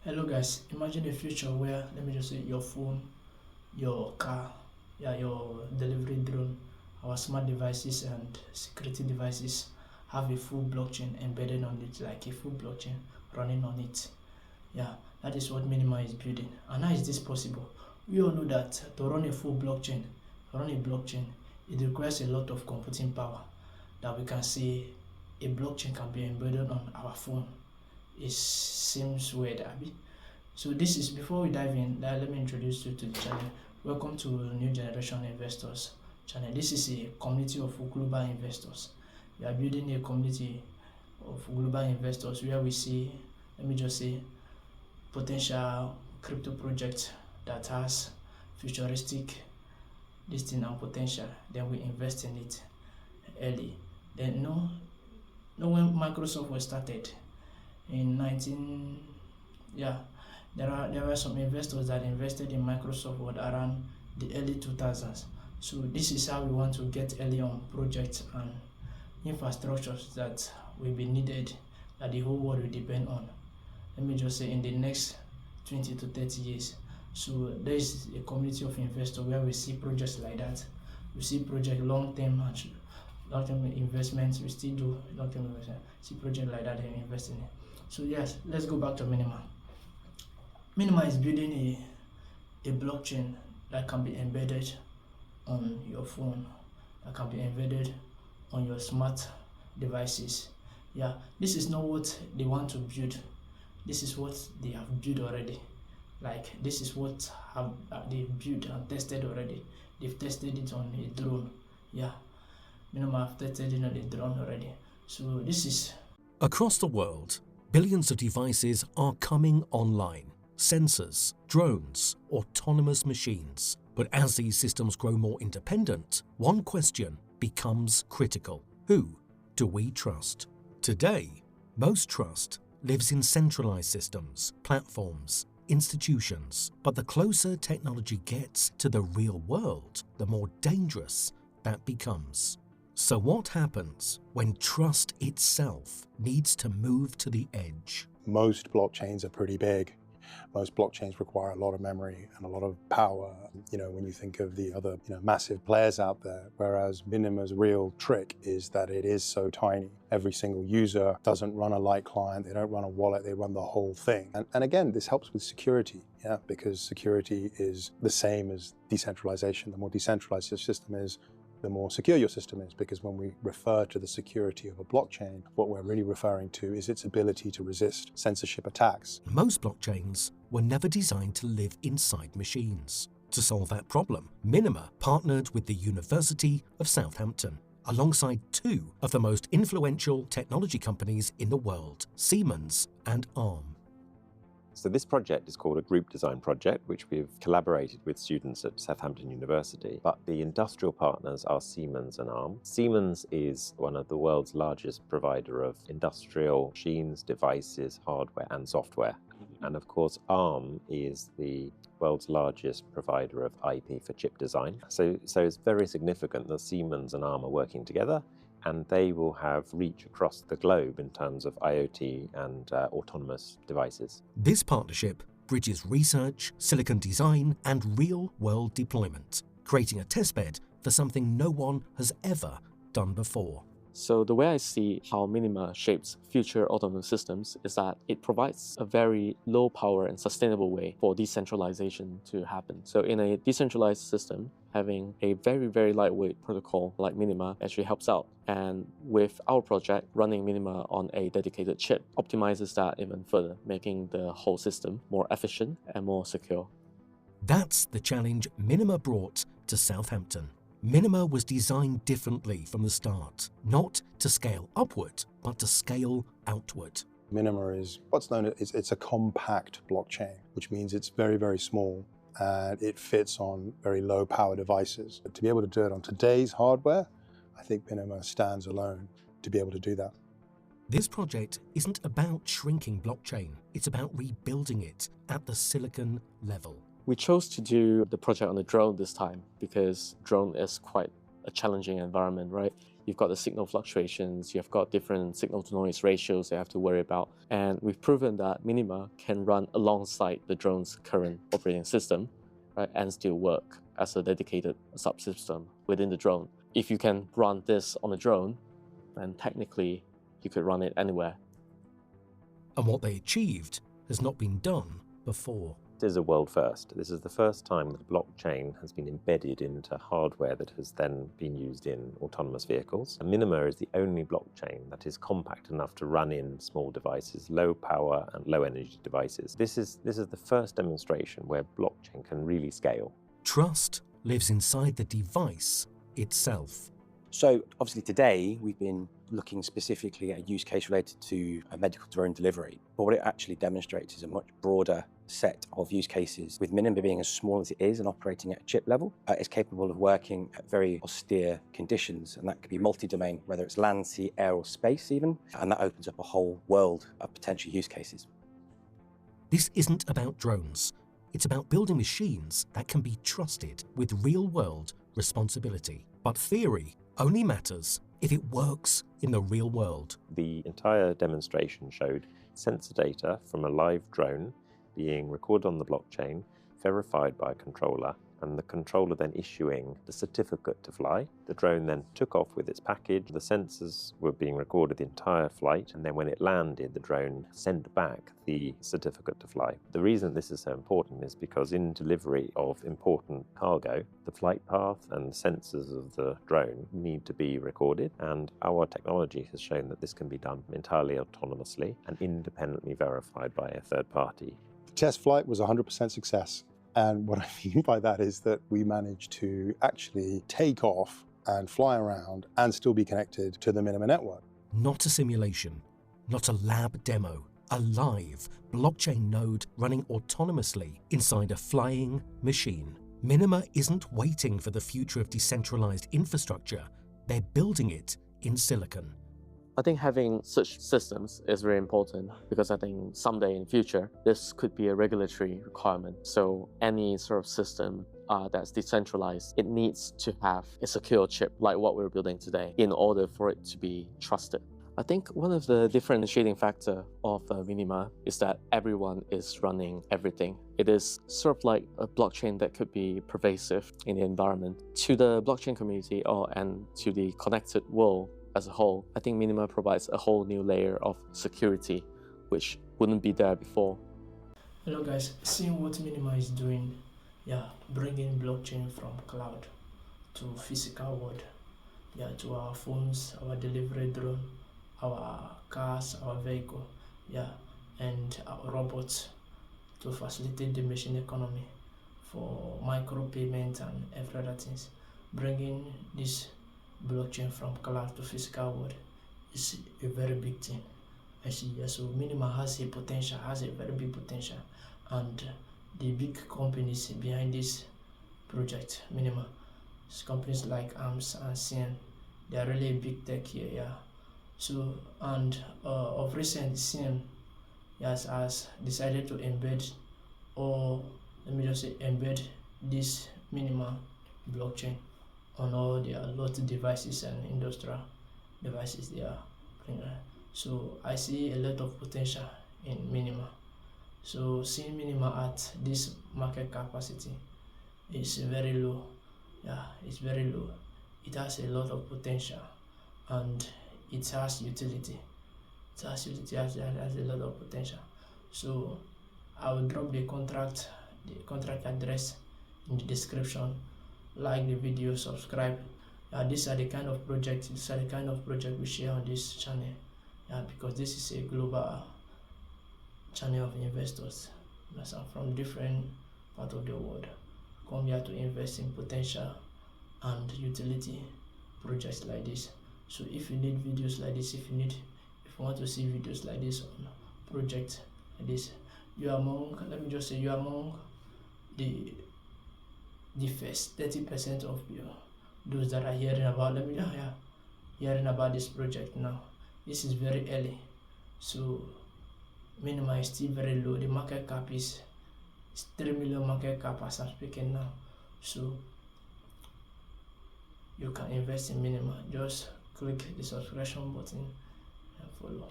Hello guys, imagine a future where, let me just say, your phone, your car, yeah, your delivery drone, our smart devices and security devices have a full blockchain embedded on it, like a full blockchain running on it. Yeah, that is what Minima is building. And how is this possible? We all know that to run a full blockchain, it requires a lot of computing power that we can see a blockchain can be embedded on our phone. It seems weird, Abby. So this is, before we dive in, let me introduce you to the channel. Welcome to New Generation Investors channel. This is a community of global investors. We are building a community of global investors where we see, let me just say, potential crypto project that has futuristic this thing and potential. Then we invest in it early. Then when Microsoft was started in 19, yeah, there were some investors that invested in Microsoft around the early 2000s. So this is how we want to get early on projects and infrastructures that will be needed, that the whole world will depend on. Let me just say in the next 20 to 30 years. So there is a community of investors where we see projects like that. We see project long-term investments. We still do long-term investment. See project like that and invest in it. So yes, let's go back to Minima. Minima is building a blockchain that can be embedded on your phone, that can be embedded on your smart devices. Yeah, this is not what they want to build. This is what they have built already. Like, this is what they built and tested already. They've tested it on a drone. Yeah, Minima have tested it on a drone already. So this is... Across the world, billions of devices are coming online. Sensors, drones, autonomous machines. But as these systems grow more independent, one question becomes critical. Who do we trust? Today, most trust lives in centralized systems, platforms, institutions. But the closer technology gets to the real world, the more dangerous that becomes. So what happens when trust itself needs to move to the edge? Most blockchains are pretty big. Most blockchains require a lot of memory and a lot of power, when you think of the other, massive players out there. Whereas Minima's real trick is that it is so tiny. Every single user doesn't run a light client, they don't run a wallet, they run the whole thing. And again, this helps with security, because security is the same as decentralization. The more decentralized your system is, the more secure your system is, because when we refer to the security of a blockchain, what we're really referring to is its ability to resist censorship attacks. Most blockchains were never designed to live inside machines. To solve that problem, Minima partnered with the University of Southampton, alongside two of the most influential technology companies in the world, Siemens and Arm. So this project is called a group design project, which we've collaborated with students at Southampton University. But the industrial partners are Siemens and Arm. Siemens is one of the world's largest provider of industrial machines, devices, hardware and software. And of course, Arm is the world's largest provider of IP for chip design. So it's very significant that Siemens and Arm are working together, and they will have reach across the globe in terms of IoT and autonomous devices. This partnership bridges research, silicon design, and real-world deployment, creating a testbed for something no one has ever done before. So the way I see how Minima shapes future autonomous systems is that it provides a very low power and sustainable way for decentralization to happen. So in a decentralized system, having a very, very lightweight protocol like Minima actually helps out. And with our project, running Minima on a dedicated chip optimizes that even further, making the whole system more efficient and more secure. That's the challenge Minima brought to Southampton. Minima was designed differently from the start, not to scale upward, but to scale outward. Minima is what's known as it's a compact blockchain, which means it's very, very small and it fits on very low power devices. But to be able to do it on today's hardware, I think Minima stands alone to be able to do that. This project isn't about shrinking blockchain, it's about rebuilding it at the silicon level. We chose to do the project on the drone this time because drone is quite a challenging environment, right? You've got the signal fluctuations, you've got different signal to noise ratios you have to worry about. And we've proven that Minima can run alongside the drone's current operating system, right, and still work as a dedicated subsystem within the drone. If you can run this on a drone, then technically you could run it anywhere. And what they achieved has not been done before. This is a world first. This is the first time that blockchain has been embedded into hardware that has then been used in autonomous vehicles. And Minima is the only blockchain that is compact enough to run in small devices, low power and low energy devices. This is the first demonstration where blockchain can really scale. Trust lives inside the device itself. So obviously today we've been looking specifically at a use case related to a medical drone delivery, but what it actually demonstrates is a much broader set of use cases. With Minima being as small as it is and operating at a chip level, it's capable of working at very austere conditions, and that could be multi-domain, whether it's land, sea, air or space even, and that opens up a whole world of potential use cases. This isn't about drones. It's about building machines that can be trusted with real-world responsibility. But theory only matters if it works in the real world. The entire demonstration showed sensor data from a live drone being recorded on the blockchain, verified by a controller, and the controller then issuing the certificate to fly. The drone then took off with its package. The sensors were being recorded the entire flight, and then when it landed, the drone sent back the certificate to fly. The reason this is so important is because in delivery of important cargo, the flight path and sensors of the drone need to be recorded, and our technology has shown that this can be done entirely autonomously and independently verified by a third party. The test flight was 100% success. And what I mean by that is that we managed to actually take off and fly around and still be connected to the Minima network. Not a simulation, not a lab demo, a live blockchain node running autonomously inside a flying machine. Minima isn't waiting for the future of decentralized infrastructure, they're building it in silicon. I think having such systems is very important because I think someday in the future, this could be a regulatory requirement. So any sort of system that's decentralized, it needs to have a secure chip like what we're building today in order for it to be trusted. I think one of the differentiating factor of Minima is that everyone is running everything. It is sort of like a blockchain that could be pervasive in the environment. To the blockchain community and to the connected world as a whole, I think Minima provides a whole new layer of security, which wouldn't be there before. Hello guys, seeing what Minima is doing, bringing blockchain from cloud to physical world, to our phones, our delivery drone, our cars, our vehicle, and our robots to facilitate the machine economy for micro payment and every other things. Bringing this blockchain from cloud to physical world is a very big thing. So Minima has a very big potential, and the big companies behind this project, Minima, companies like ARMS and CN, they are really a big tech here. So, and of recent, CN has decided to embed, or let me just say embed this Minima blockchain on all their lot devices and industrial devices they are bringing. So I see a lot of potential in Minima. So seeing Minima at this market capacity is very low. It's very low. It has a lot of potential and it has utility. It has a lot of potential. So I will drop the contract address in the description. Like the video, subscribe. These are the kind of projects we share on this channel. Because this is a global channel of investors from different parts of the world come here to invest in potential and utility projects like this. So if you need videos like this, if you want to see videos like this on projects like this, you are among the first 30% of those that are hearing about this project now. This is very early, so Minima is still very low. The market cap is 3 million market cap as I'm speaking now. So you can invest in Minima. Just click the subscription button and follow.